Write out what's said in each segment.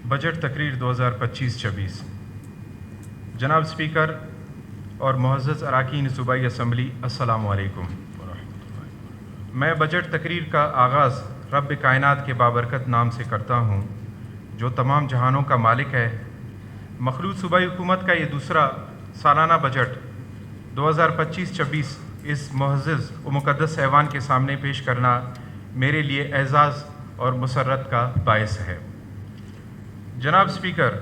Budget تقریر 2025-26 جناب speaker اور معزز اراکین صوبائی اسمبلی، السلام علیکم۔ میں بجٹ تقریر کا آغاز رب کائنات کے بابرکت نام سے کرتا ہوں جو تمام جہانوں کا مالک ہے۔ مخلوط صوبائی حکومت کا یہ دوسرا سالانہ بجٹ 2025-26 اس معزز و مقدس ایوان کے سامنے پیش کرنا میرے لیے اعزاز اور مسرت کا باعث ہے۔ جناب اسپیکر،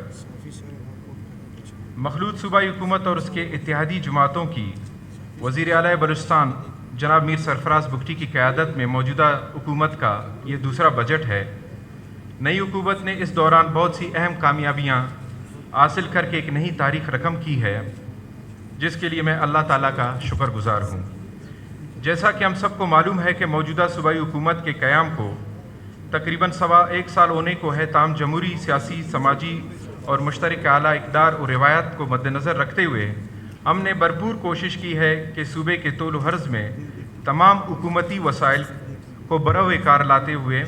مخلوط صوبائی حکومت اور اس کے اتحادی جماعتوں کی وزیر اعلیٰ بلوچستان جناب میر سرفراز بگٹی کی قیادت میں موجودہ حکومت کا یہ دوسرا بجٹ ہے۔ نئی حکومت نے اس دوران بہت سی اہم کامیابیاں حاصل کر کے ایک نئی تاریخ رقم کی ہے، جس کے لیے میں اللہ تعالیٰ کا شکر گزار ہوں۔ جیسا کہ ہم سب کو معلوم ہے کہ موجودہ صوبائی حکومت کے قیام کو تقریباً 1.25 سال ہونے کو ہے، تاہم جمہوری، سیاسی، سماجی اور مشترک اعلیٰ اقدار اور روایات کو مد نظر رکھتے ہوئے ہم نے بھرپور کوشش کی ہے کہ صوبے کے طول و عرض میں تمام حکومتی وسائل کو بروئے کار لاتے ہوئے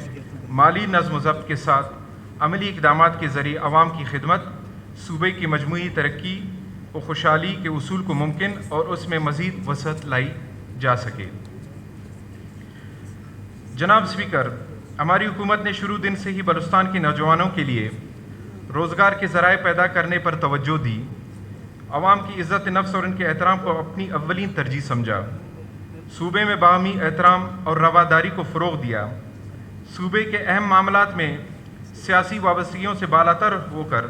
مالی نظم و ضبط کے ساتھ عملی اقدامات کے ذریعے عوام کی خدمت، صوبے کی مجموعی ترقی و خوشحالی کے اصول کو ممکن اور اس میں مزید وسعت لائی جا سکے۔ جناب اسپیکر، ہماری حکومت نے شروع دن سے ہی بلوچستان کے نوجوانوں کے لیے روزگار کے ذرائع پیدا کرنے پر توجہ دی، عوام کی عزت نفس اور ان کے احترام کو اپنی اولین ترجیح سمجھا، صوبے میں باہمی احترام اور رواداری کو فروغ دیا، صوبے کے اہم معاملات میں سیاسی وابستگیوں سے بالاتر ہو کر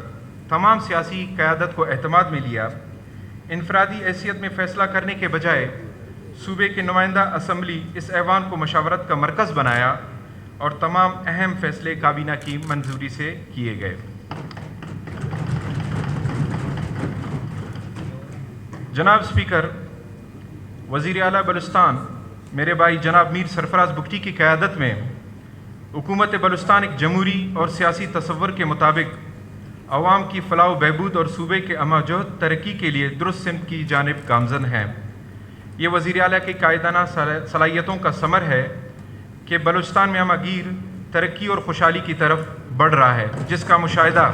تمام سیاسی قیادت کو اعتماد میں لیا، انفرادی حیثیت میں فیصلہ کرنے کے بجائے صوبے کے نمائندہ اسمبلی اس ایوان کو مشاورت کا مرکز بنایا اور تمام اہم فیصلے کابینہ کی منظوری سے کیے گئے۔ جناب اسپیکر، وزیر اعلیٰ بلوچستان میرے بھائی جناب میر سرفراز بگٹی کی قیادت میں حکومت بلوچستان ایک جمہوری اور سیاسی تصور کے مطابق عوام کی فلاح و بہبود اور صوبے کے ہمہ ترقی کے لیے درست سمت کی جانب گامزن ہے۔ یہ وزیر اعلیٰ کی قائدانہ صلاحیتوں کا ثمر ہے کہ بلوچستان میں ہمہ گیر ترقی اور خوشحالی کی طرف بڑھ رہا ہے، جس کا مشاہدہ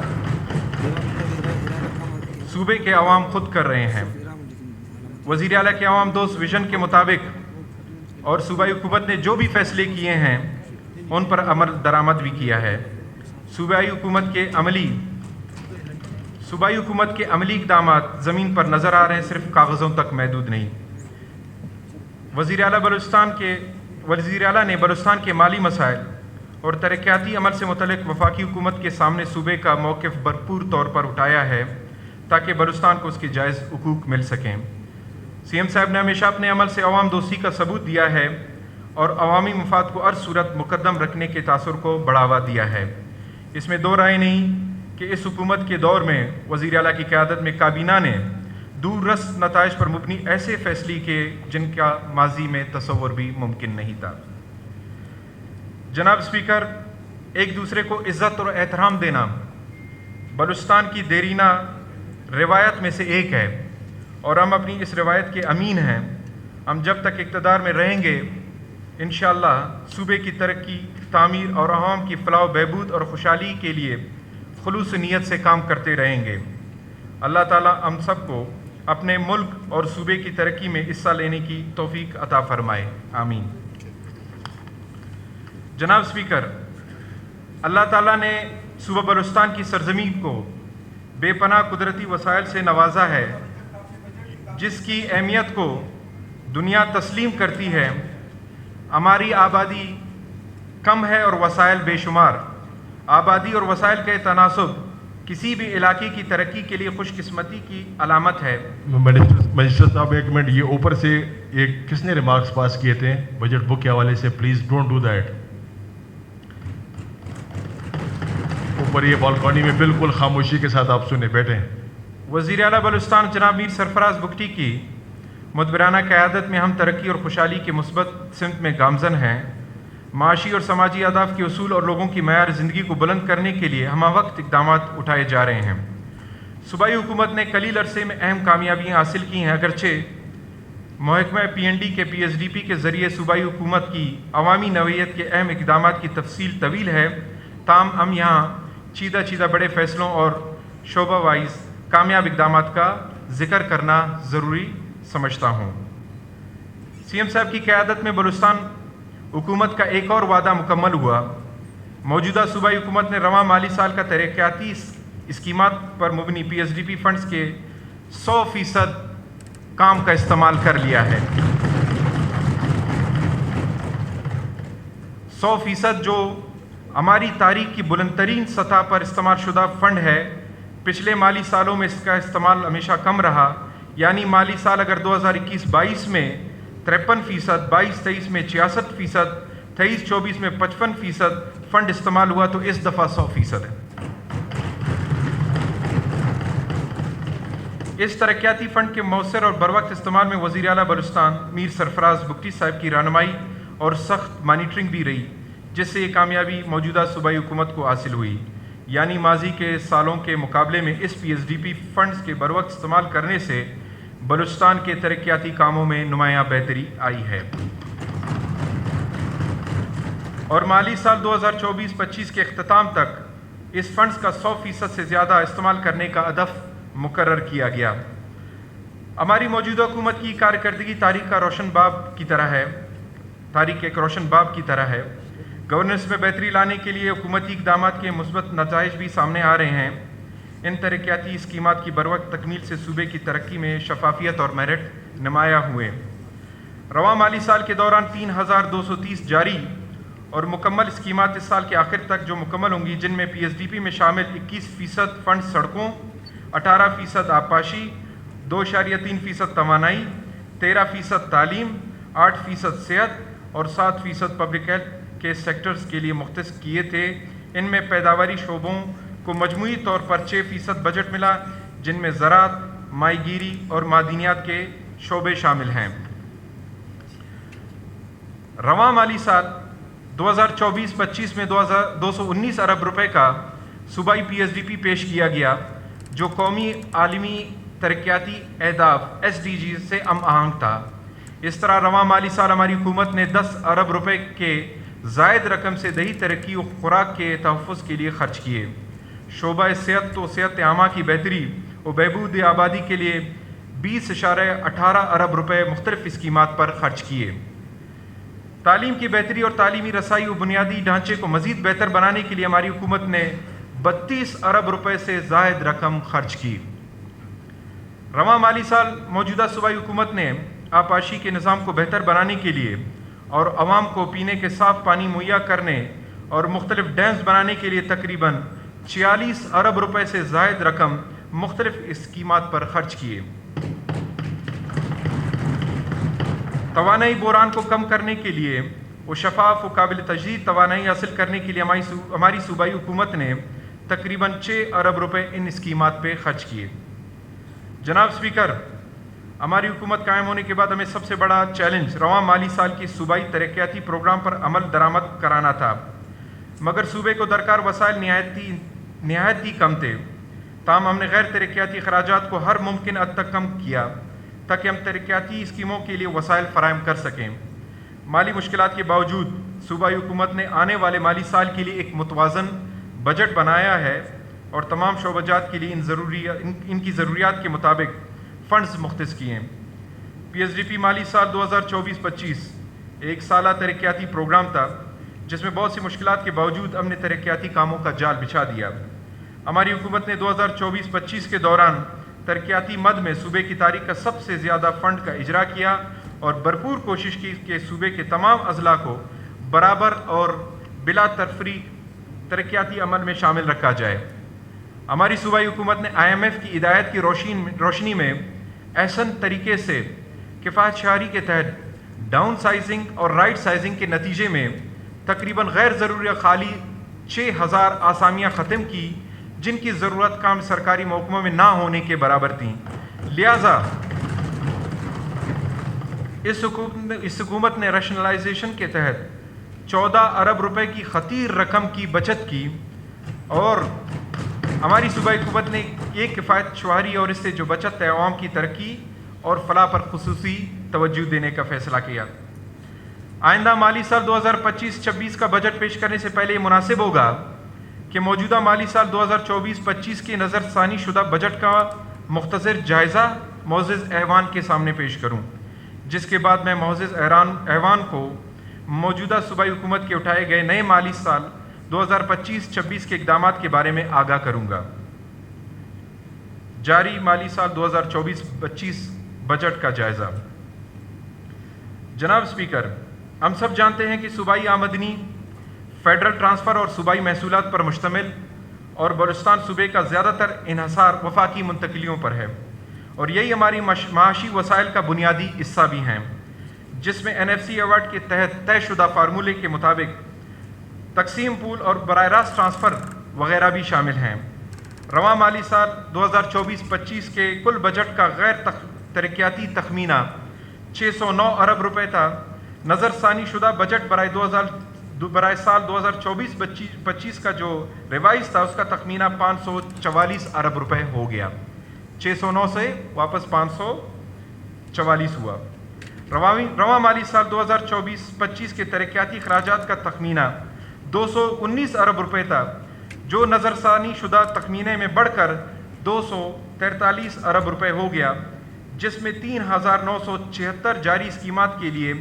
صوبے کے عوام خود کر رہے ہیں۔ وزیر اعلیٰ کے عوام دوست ویژن کے مطابق اور صوبائی حکومت نے جو بھی فیصلے کیے ہیں ان پر عمل درآمد بھی کیا ہے۔ صوبائی حکومت کے عملی اقدامات زمین پر نظر آ رہے ہیں، صرف کاغذوں تک محدود نہیں۔ وزیر اعلیٰ نے بلوچستان کے مالی مسائل اور ترقیاتی عمل سے متعلق وفاقی حکومت کے سامنے صوبے کا موقف بھرپور طور پر اٹھایا ہے تاکہ بلوچستان کو اس کے جائز حقوق مل سکیں۔ سی ایم صاحب نے ہمیشہ اپنے عمل سے عوام دوستی کا ثبوت دیا ہے اور عوامی مفاد کو ہر صورت مقدم رکھنے کے تاثر کو بڑھاوا دیا ہے۔ اس میں دو رائے نہیں کہ اس حکومت کے دور میں وزیر اعلیٰ کی قیادت میں کابینہ نے دور رس نتائج پر مبنی ایسے فیصلے کیے جن کا ماضی میں تصور بھی ممکن نہیں تھا۔ جناب اسپیکر، ایک دوسرے کو عزت اور احترام دینا بلوچستان کی دیرینہ روایت میں سے ایک ہے اور ہم اپنی اس روایت کے امین ہیں۔ ہم جب تک اقتدار میں رہیں گے انشاءاللہ صوبے کی ترقی، تعمیر اور عوام کی فلاح و بہبود اور خوشحالی کے لیے خلوص نیت سے کام کرتے رہیں گے۔ اللہ تعالیٰ ہم سب کو اپنے ملک اور صوبے کی ترقی میں حصہ لینے کی توفیق عطا فرمائے، آمین۔ جناب اسپیکر، اللہ تعالیٰ نے صوبہ بلوچستان کی سرزمین کو بے پناہ قدرتی وسائل سے نوازا ہے، جس کی اہمیت کو دنیا تسلیم کرتی ہے۔ ہماری آبادی کم ہے اور وسائل بے شمار۔ آبادی اور وسائل کا تناسب کسی بھی علاقے کی ترقی کے لیے خوش قسمتی کی علامت ہے۔ منسٹر صاحب ایک منٹ، یہ اوپر سے ایک کس نے ریمارکس پاس کیے تھے بجٹ بک کے حوالے سے؟ Please don't do that. اوپر یہ بالکونی میں بالکل خاموشی کے ساتھ آپ سنے بیٹھے ہیں۔ وزیر اعلیٰ بلوچستان جناب میر سرفراز بگٹی کی مدبرانہ قیادت میں ہم ترقی اور خوشحالی کے مثبت سمت میں گامزن ہیں۔ معاشی اور سماجی اہداف کے اصول اور لوگوں کی معیار زندگی کو بلند کرنے کے لیے ہمہ وقت اقدامات اٹھائے جا رہے ہیں۔ صوبائی حکومت نے قلیل عرصے میں اہم کامیابیاں حاصل کی ہیں، اگرچہ محکمہ PND کے PSDP کے ذریعے صوبائی حکومت کی عوامی نوعیت کے اہم اقدامات کی تفصیل طویل ہے، تاہم ہم یہاں چیدہ بڑے فیصلوں اور شعبہ وائز کامیاب اقدامات کا ذکر کرنا ضروری سمجھتا ہوں۔ سی ایم صاحب کی قیادت میں بلوچستان حکومت کا ایک اور وعدہ مکمل ہوا۔ موجودہ صوبائی حکومت نے رواں مالی سال کا ترقیاتی اسکیمات پر مبنی پی ایس ڈی پی فنڈز کے 100% کام کا استعمال کر لیا ہے۔ 100% جو ہماری تاریخ کی بلند ترین سطح پر استعمال شدہ فنڈ ہے۔ پچھلے مالی سالوں میں اس کا استعمال ہمیشہ کم رہا، یعنی مالی سال اگر 2021-22 میں 53%، 22-23 میں 66%، 23-24 میں 55% فنڈ استعمال ہوا تو اس دفعہ 100% ہے۔ اس ترقیاتی فنڈ کے مؤثر اور بروقت استعمال میں وزیر اعلیٰ بلوچستان میر سرفراز بگٹی صاحب کی رہنمائی اور سخت مانیٹرنگ بھی رہی، جس سے یہ کامیابی موجودہ صوبائی حکومت کو حاصل ہوئی، یعنی ماضی کے سالوں کے مقابلے میں اس P S D P funds کے بروقت استعمال کرنے سے بلوچستان کے ترقیاتی کاموں میں نمایاں بہتری آئی ہے، اور مالی سال 2024-25 کے اختتام تک اس فنڈز کا 100% سے زیادہ استعمال کرنے کا ہدف مقرر کیا گیا۔ ہماری موجودہ حکومت کی کارکردگی تاریخ ایک روشن باب کی طرح ہے۔ گورننس میں بہتری لانے کے لیے حکومتی اقدامات کے مثبت نتائج بھی سامنے آ رہے ہیں۔ ان ترقیاتی اسکیمات کی بروقت تکمیل سے صوبے کی ترقی میں شفافیت اور میرٹ نمایاں ہوئے۔ رواں مالی سال کے دوران 3230 جاری اور مکمل اسکیمات اس سال کے آخر تک جو مکمل ہوں گی، جن میں پی ایس ڈی پی میں شامل 21% فنڈ سڑکوں، 18% آبپاشی، 2.3% توانائی، 13% تعلیم، 8% صحت اور 7% پبلک ہیلتھ کے سیکٹرز کے لیے مختص کیے تھے۔ ان میں پیداواری شعبوں کو مجموعی طور پر 6% بجٹ ملا، جن میں زراعت، ماہی گیری اور معدنیات کے شعبے شامل ہیں۔ رواں مالی سال 2024-25 میں 219 ارب روپے کا صوبائی پی ایس ڈی پی پیش کیا گیا، جو قومی عالمی ترقیاتی اہداف ایس ڈی جی سے ہم آہنگ تھا۔ اس طرح رواں مالی سال ہماری حکومت نے 10 ارب روپے کے زائد رقم سے دیہی ترقی و خوراک کے تحفظ کے لیے خرچ کیے۔ شعبہ صحت و صحت عامہ کی بہتری و بہبود آبادی کے لیے 20.18 ارب روپے مختلف اسکیمات پر خرچ کیے۔ تعلیم کی بہتری اور تعلیمی رسائی و بنیادی ڈھانچے کو مزید بہتر بنانے کے لیے ہماری حکومت نے 32 ارب روپے سے زائد رقم خرچ کی۔ رواں مالی سال موجودہ صوبائی حکومت نے آبپاشی کے نظام کو بہتر بنانے کے لیے اور عوام کو پینے کے صاف پانی مہیا کرنے اور مختلف ڈیمز بنانے کے لیے تقریباً 46 ارب روپے سے زائد رقم مختلف اسکیمات پر خرچ کیے۔ توانائی بحران کو کم کرنے کے لیے و شفاف و قابل تجدید توانائی حاصل کرنے کے لیے ہماری صوبائی حکومت نے تقریباً 6 ارب روپے ان اسکیمات پہ خرچ کیے۔ جناب اسپیکر، ہماری حکومت قائم ہونے کے بعد ہمیں سب سے بڑا چیلنج رواں مالی سال کی صوبائی ترقیاتی پروگرام پر عمل درآمد کرانا تھا، مگر صوبے کو درکار وسائل نہایت ہی کم تھے۔ تاہم ہم نے غیر ترقیاتی اخراجات کو ہر ممکن حد تک کم کیا تاکہ ہم ترقیاتی اسکیموں کے لیے وسائل فراہم کر سکیں۔ مالی مشکلات کے باوجود صوبائی حکومت نے آنے والے مالی سال کے لیے ایک متوازن بجٹ بنایا ہے اور تمام شعبہ جات کے لیے ان کی ضروریات کے مطابق فنڈز مختص کیے ہیں۔ پی ایس ڈی پی مالی سال 2024-25 ایک سالہ ترقیاتی پروگرام تھا، جس میں بہت سی مشکلات کے باوجود ہم نے ترقیاتی کاموں کا جال بچھا دیا۔ ہماری حکومت نے 2024-25 کے دوران ترقیاتی مد میں صوبے کی تاریخ کا سب سے زیادہ فنڈ کا اجرا کیا اور بھرپور کوشش کی کہ صوبے کے تمام اضلاع کو برابر اور بلا تفریق ترقیاتی عمل میں شامل رکھا جائے۔ ہماری صوبائی حکومت نے آئی ایم ایف کی ہدایت کی روشنی میں احسن طریقے سے کفایت شعاری کے تحت ڈاؤن سائزنگ اور رائٹ سائزنگ کے نتیجے میں تقریباً غیر ضروری خالی 6000 آسامیاں ختم کی، جن کی ضرورت کام سرکاری محکموں میں نہ ہونے کے برابر تھیں۔ لہٰذا اس حکومت نے ریشنلائزیشن کے تحت 14 ارب روپے کی خطیر رقم کی بچت کی اور ہماری صوبائی حکومت نے ایک کفایت شعاری اور اس سے جو بچت ہے عوام کی ترقی اور فلاح پر خصوصی توجہ دینے کا فیصلہ کیا۔ آئندہ مالی سال 2025-26 کا بجٹ پیش کرنے سے پہلے یہ مناسب ہوگا کہ موجودہ مالی سال 2024-25 کے نظر ثانی شدہ بجٹ کا مختصر جائزہ معزز ایوان کے سامنے پیش کروں، جس کے بعد میں معزز ایوان کو موجودہ صوبائی حکومت کے اٹھائے گئے نئے مالی سال 2025-26 کے اقدامات کے بارے میں آگاہ کروں گا۔ جاری مالی سال 2024-25 بجٹ کا جائزہ۔ جناب اسپیکر، ہم سب جانتے ہیں کہ صوبائی آمدنی فیڈرل ٹرانسفر اور صوبائی محصولات پر مشتمل اور بلوچستان صوبے کا زیادہ تر انحصار وفاقی منتقلیوں پر ہے، اور یہی ہماری معاشی وسائل کا بنیادی حصہ بھی ہیں، جس میں NFC ایوارڈ کے تحت طے شدہ فارمولے کے مطابق تقسیم پول اور براہ راست ٹرانسفر وغیرہ بھی شامل ہیں۔ رواں مالی سال 2024-25 کے کل بجٹ کا غیر ترقیاتی تخمینہ 609 ارب روپے تھا۔ نظر ثانی شدہ بجٹ برائے سال 2024-25 کا جو ریوائز تھا اس کا تخمینہ 544 ارب روپے ہو گیا، 609 سے واپس 544 ہوا۔ رواں مالی سال 2024-25 کے ترقیاتی اخراجات کا تخمینہ 219 ارب روپے تھا، جو نظر ثانی شدہ تخمینے میں بڑھ کر 243 ارب روپے ہو گیا، جس میں 3976 جاری اسکیمات کے لیے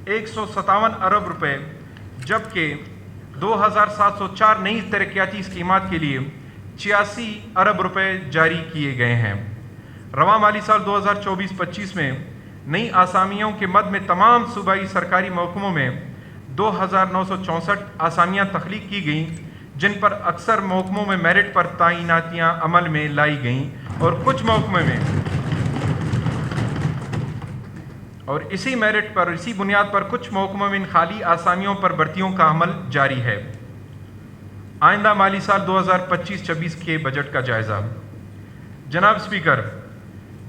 157 ارب روپے، جبکہ 2704 نئی ترقیاتی اسکیمات کے لیے 86 ارب روپے جاری کیے گئے ہیں۔ رواں مالی سال 2024-25 میں نئی آسامیوں کے مد میں تمام صوبائی سرکاری محکموں میں 2964 آسامیاں تخلیق کی گئیں، جن پر اکثر محکموں میں میرٹ پر تعیناتیاں عمل میں لائی گئیں اور کچھ محکموں میں اور اسی میرٹ پر اسی بنیاد پر کچھ محکموں میں ان خالی آسامیوں پر بھرتیوں کا عمل جاری ہے۔ آئندہ مالی سال 2025-26 کے بجٹ کا جائزہ۔ جناب اسپیکر،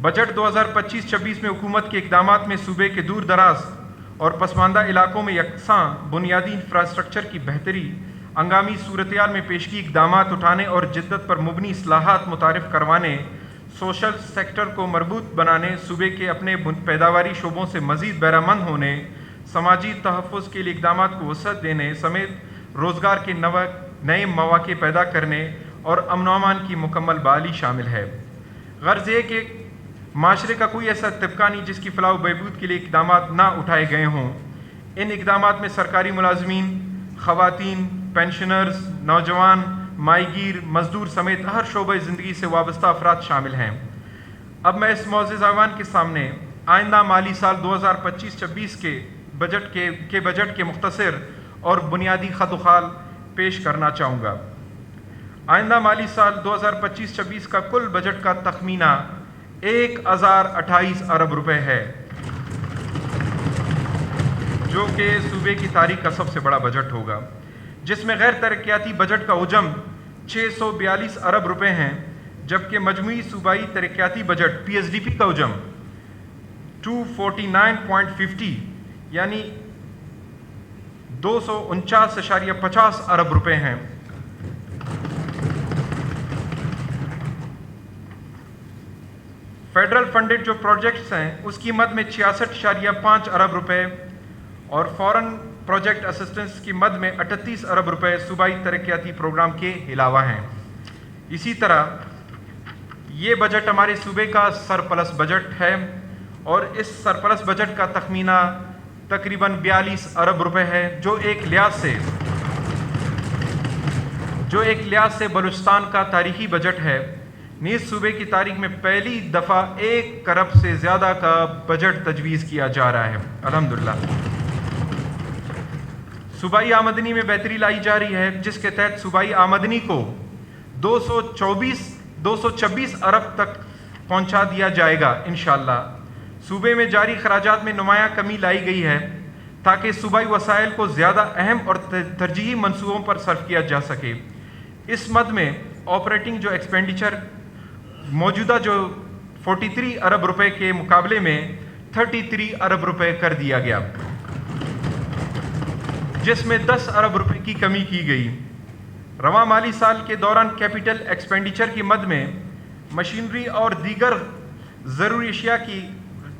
بجٹ 2025-26 میں حکومت کے اقدامات میں صوبے کے دور دراز اور پسماندہ علاقوں میں یکساں بنیادی انفراسٹرکچر کی بہتری، ہنگامی صورتحال میں پیشگی اقدامات اٹھانے اور جدت پر مبنی اصلاحات متعارف کروانے، سوشل سیکٹر کو مربوط بنانے، صوبے کے اپنے پیداواری شعبوں سے مزید بہرہمند ہونے، سماجی تحفظ کے لیے اقدامات کو وسعت دینے سمیت روزگار کے نئے مواقع پیدا کرنے اور امن و امان کی مکمل بحالی شامل ہے۔ غرض یہ کہ معاشرے کا کوئی ایسا طبقہ نہیں جس کی فلاح و بہبود کے لیے اقدامات نہ اٹھائے گئے ہوں۔ ان اقدامات میں سرکاری ملازمین، خواتین، پینشنرز، نوجوان، ماہی گیر، مزدور سمیت ہر شعبہ زندگی سے وابستہ افراد شامل ہیں۔ اب میں اس معزز ایوان کے سامنے آئندہ مالی سال 2025-26 کے بجٹ کے مختصر اور بنیادی خط و خال پیش کرنا چاہوں گا۔ آئندہ مالی سال 2025-26 کا کل بجٹ کا تخمینہ 1028 ارب روپے ہے، جو کہ صوبے کی تاریخ کا سب سے بڑا بجٹ ہوگا، جس میں غیر ترقیاتی بجٹ کا حجم 642 ارب روپے ہیں، جبکہ مجموعی صوبائی ترقیاتی بجٹ PSDP کا حجم 249.50 یعنی 249.50 ارب روپے ہیں۔ فیڈرل فنڈڈ جو پروجیکٹس ہیں اس کی مد میں 66.5 ارب روپے اور فورن پروجیکٹ اسسٹنس کی مد میں 38 ارب روپے صوبائی ترقیاتی پروگرام کے علاوہ ہیں۔ اسی طرح یہ بجٹ ہمارے صوبے کا سرپلس بجٹ ہے اور اس سرپلس بجٹ کا تخمینہ تقریباً 42 ارب روپے ہے، جو ایک لحاظ سے بلوچستان کا تاریخی بجٹ ہے۔ نیز صوبے کی تاریخ میں پہلی دفعہ 1 ارب سے زیادہ کا بجٹ تجویز کیا جا رہا ہے، الحمدللہ۔ صوبائی آمدنی میں بہتری لائی جا رہی ہے، جس کے تحت صوبائی آمدنی کو 226 ارب تک پہنچا دیا جائے گا انشاءاللہ۔ صوبے میں جاری خراجات میں نمایاں کمی لائی گئی ہے تاکہ صوبائی وسائل کو زیادہ اہم اور ترجیحی منصوبوں پر صرف کیا جا سکے۔ اس مد میں آپریٹنگ جو ایکسپینڈیچر موجودہ جو 43 ارب روپے کے مقابلے میں 33 ارب روپے کر دیا گیا، جس میں 10 ارب روپے کی کمی کی گئی۔ رواں مالی سال کے دوران کیپٹل ایکسپینڈیچر کی مد میں مشینری اور دیگر ضروری اشیاء کی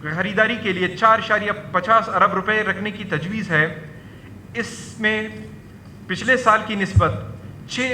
خریداری کے لیے 4.50 ارب روپے رکھنے کی تجویز ہے۔ اس میں پچھلے سال کی نسبت 6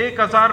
1000